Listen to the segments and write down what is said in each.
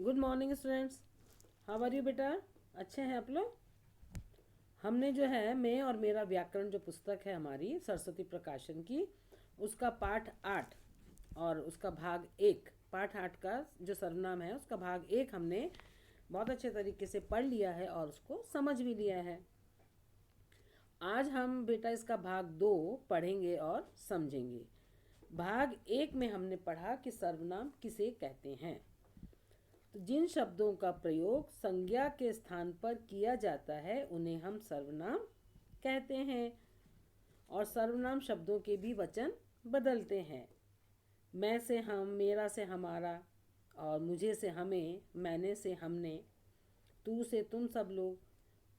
Good morning students. How are you बेटा? अच्छे हैं आप लोग? हमने जो है मैं और मेरा व्याकरण जो पुस्तक है हमारी सरस्वती प्रकाशन की, उसका पाठ 8 और उसका भाग 1, पाठ 8 का जो सर्वनाम है उसका भाग 1 हमने बहुत अच्छे तरीके से पढ़ लिया है और उसको समझ भी लिया है। आज हम बेटा इसका भाग 2 पढ़ेंगे और समझेंगे। भाग 1 में हमने पढ़ा कि सर्वनाम किसे कहते हैं। तो जिन शब्दों का प्रयोग संज्ञा के स्थान पर किया जाता है उन्हें हम सर्वनाम कहते हैं। और सर्वनाम शब्दों के भी वचन बदलते हैं। मैं से हम, मेरा से हमारा, और मुझे से हमें, मैंने से हमने, तू से तुम सब लोग,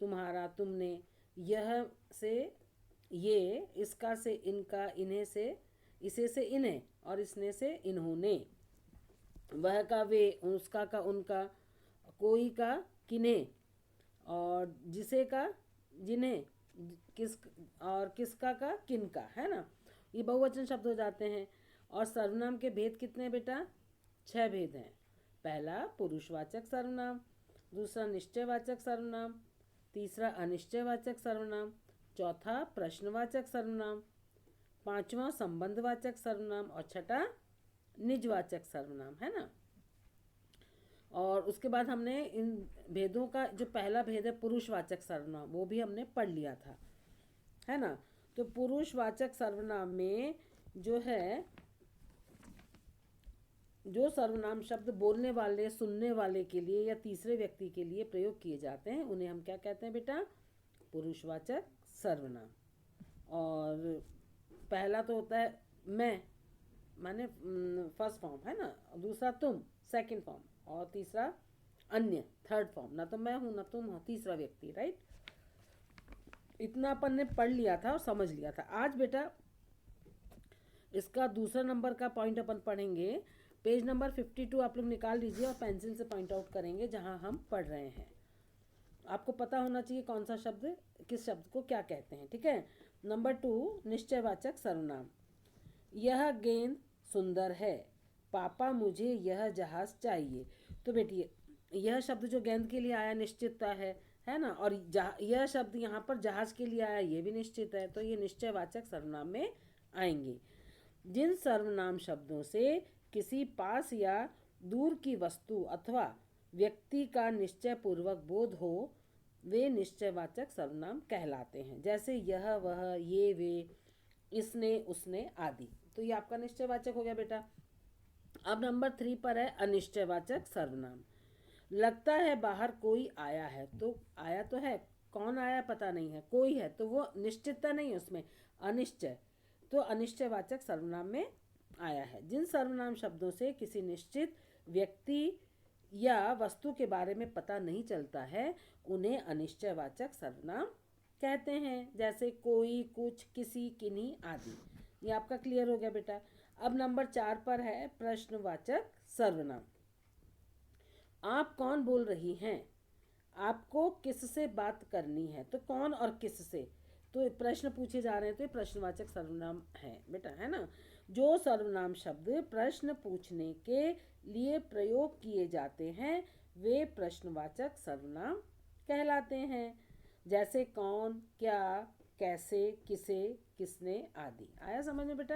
तुम्हारा तुमने, यह से ये, इसका से इनका, इन्हें से इसे से इन्हें, और इसने से इन्होंने, वह का वे, उसका का उनका, कोई का किन्हें, और जिसे का जिन्हें, किस और किसका का किनका, है ना। ये बहुवचन शब्द हो जाते हैं। और सर्वनाम के भेद कितने बेटा? 6 भेद हैं। पहला पुरुषवाचक सर्वनाम, दूसरा निश्चयवाचक सर्वनाम, तीसरा अनिश्चयवाचक सर्वनाम, चौथा प्रश्नवाचक सर्वनाम, पांचवा संबंधवाचक सर्वनाम और छठा निजवाचक सर्वनाम, है ना। और उसके बाद हमने इन भेदों का जो पहला भेद है पुरुषवाचक सर्वनाम, वो भी हमने पढ़ लिया था, है ना। तो पुरुषवाचक सर्वनाम में जो है, जो सर्वनाम शब्द बोलने वाले, सुनने वाले के लिए या तीसरे व्यक्ति के लिए प्रयोग किए जाते हैं उन्हें हम क्या कहते हैं बेटा? पुरुषवाचक सर्वनाम। और पहला तो होता है मैं, माने फर्स्ट फॉर्म, है ना। दूसरा तुम, सेकंड फॉर्म, और तीसरा अन्य, थर्ड फॉर्म। ना तो मैं हूँ ना तुम हो, तीसरा व्यक्ति, राइट। इतना अपन ने पढ़ लिया था और समझ लिया था। आज बेटा इसका दूसरा नंबर का पॉइंट अपन पढ़ेंगे। पेज नंबर 52 आप लोग निकाल लीजिए और पेंसिल से पॉइंट आउट करेंगे जहाँ हम पढ़ रहे हैं। आपको पता होना चाहिए कौन सा शब्द किस शब्द को क्या कहते हैं, ठीक है। नंबर 2, निश्चयवाचक सर्वनाम। यह गेंद सुंदर है, पापा मुझे यह जहाज चाहिए। तो बेटी यह शब्द जो गेंद के लिए आया निश्चितता है ना। और यह शब्द यहाँ पर जहाज के लिए आया, ये भी निश्चित है, तो ये निश्चयवाचक सर्वनाम में आएंगे। जिन सर्वनाम शब्दों से किसी पास या दूर की वस्तु अथवा व्यक्ति का निश्चय पूर्वक बोध हो, वे निश्चयवाचक सर्वनाम कहलाते हैं। जैसे यह, वह, ये, वे, इसने, उसने आदि। तो ये आपका निश्चयवाचक हो गया बेटा। अब नंबर 3 पर है अनिश्चयवाचक सर्वनाम। लगता है बाहर कोई आया है, तो आया तो है, कौन आया पता नहीं है, कोई है, तो वो निश्चितता नहीं है उसमें, अनिश्चय, तो अनिश्चयवाचक सर्वनाम में आया है। जिन सर्वनाम शब्दों से किसी निश्चित व्यक्ति या वस्तु के बारे में पता नहीं चलता है उन्हें अनिश्चयवाचक सर्वनाम कहते हैं। जैसे कोई, कुछ, किसी, किन्हीं आदि। ये आपका क्लियर हो गया बेटा। अब नंबर 4 पर है प्रश्नवाचक सर्वनाम। आप कौन बोल रही हैं? आपको किससे बात करनी है? तो कौन और किससे, तो प्रश्न पूछे जा रहे हैं, तो ये प्रश्नवाचक सर्वनाम है बेटा, है ना। जो सर्वनाम शब्द प्रश्न पूछने के लिए प्रयोग किए जाते हैं वे प्रश्नवाचक सर्वनाम कहलाते हैं। जैसे कौन, क्या, कैसे, किसे, किसने आदि। आया समझ में बेटा?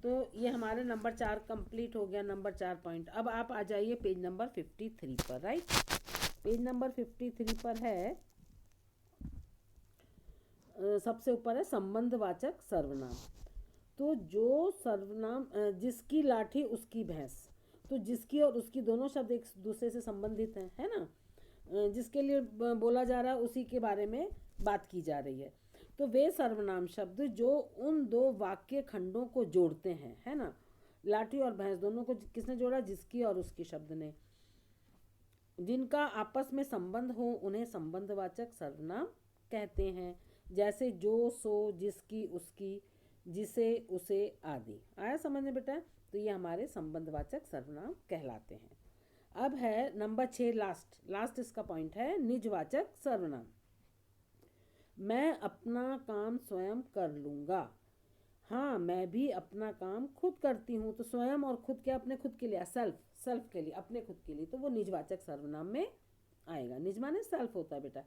तो ये हमारे नंबर 4 कंप्लीट हो गया, नंबर 4 पॉइंट। अब आप आ जाइए पेज नंबर 53 पर, राइट। पेज नंबर 53 पर है, सबसे ऊपर है संबंधवाचक सर्वनाम। तो जो सर्वनाम जिसकी लाठी उसकी भैंस, तो जिसकी और उसकी दोनों शब्द एक दूसरे से संबंधित हैं, है ना। जिसके लिए बोला जा रहा है उसी के बारे में बात की जा रही है। तो वे सर्वनाम शब्द जो उन दो वाक्य खंडों को जोड़ते हैं, है ना। लाठी और भैंस दोनों को किसने जोड़ा? जिसकी और उसकी शब्द ने। जिनका आपस में संबंध हो उन्हें संबंधवाचक सर्वनाम कहते हैं। जैसे जो, सो, जिसकी, उसकी, जिसे, उसे आदि। आया समझ में बेटा? तो ये हमारे संबंधवाचक सर्वनाम कहलाते हैं। अब है नंबर 6, लास्ट इसका पॉइंट है निजवाचक सर्वनाम। मैं अपना काम स्वयं कर लूँगा, हाँ, मैं भी अपना काम खुद करती हूँ। तो स्वयं और खुद क्या, अपने खुद के लिए, सेल्फ, सेल्फ के लिए, अपने खुद के लिए, तो वो निजवाचक सर्वनाम में आएगा। निज माने सेल्फ होता है बेटा।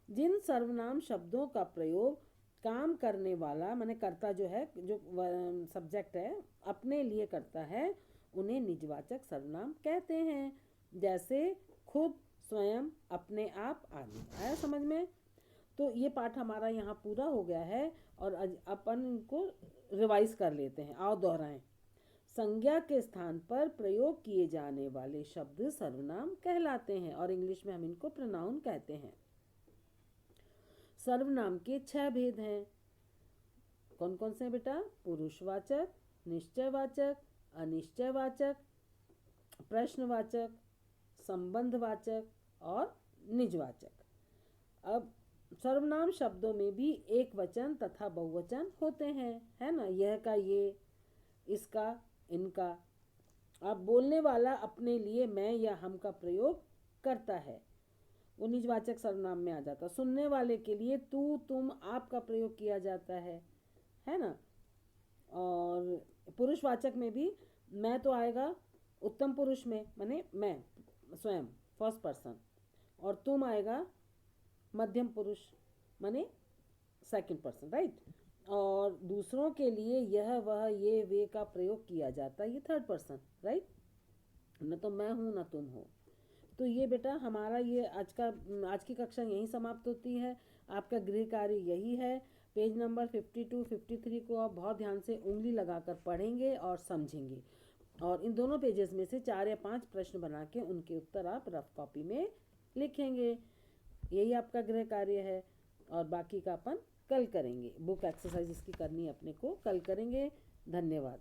जिन सर्वनाम शब्दों का प्रयोग काम करने वाला माने कर्ता जो है, जो सब्जेक्ट है, अपने लिए करता है, उन्हें निजवाचक सर्वनाम कहते हैं। जैसे खुद, स्वयं, अपने आप आदि। आया समझ में? तो ये पाठ हमारा यहाँ पूरा हो गया है और अपन इनको रिवाइज कर लेते हैं। आओ दोहराएं। संज्ञा के स्थान पर प्रयोग किए जाने वाले शब्द सर्वनाम कहलाते हैं और इंग्लिश में हम इनको प्रोनाउन कहते हैं। सर्वनाम के 6 भेद हैं। कौन कौन से हैं बेटा? पुरुषवाचक, निश्चयवाचक, अनिश्चयवाचक, प्रश्नवाचक, संबंधवाचक और निजवाचक। अब सर्वनाम शब्दों में भी एक वचन तथा बहुवचन होते हैं, है ना? यह का ये, इसका इनका। अब बोलने वाला अपने लिए मैं या हम का प्रयोग करता है, वो निजवाचक सर्वनाम में आ जाता। सुनने वाले के लिए तू, तुम, आप का प्रयोग किया जाता है ना? और पुरुषवाचक में भी मैं तो आएगा उत्तम पुरुष में, माने मैं स्वयं, फर्स्ट पर्सन, और तुम आएगा मध्यम पुरुष माने सेकंड पर्सन, राइट? और दूसरों के लिए यह, वह, ये, वे का प्रयोग किया जाता है, ये थर्ड पर्सन, राइट? न तो मैं हूँ न तुम हो। तो ये बेटा हमारा ये आज की कक्षा यहीं समाप्त होती है। आपका गृह कार्य यही है। पेज नंबर 52 53 को आप बहुत ध्यान से उंगली लगाकर पढ़ेंगे और समझेंगे, और इन दोनों पेजेस में से 4 या 5 प्रश्न बना के उनके उत्तर आप रफ कॉपी में लिखेंगे। यही आपका गृह कार्य है और बाकी का अपन कल करेंगे। बुक एक्सरसाइज इसकी करनी है अपने को, कल करेंगे। धन्यवाद।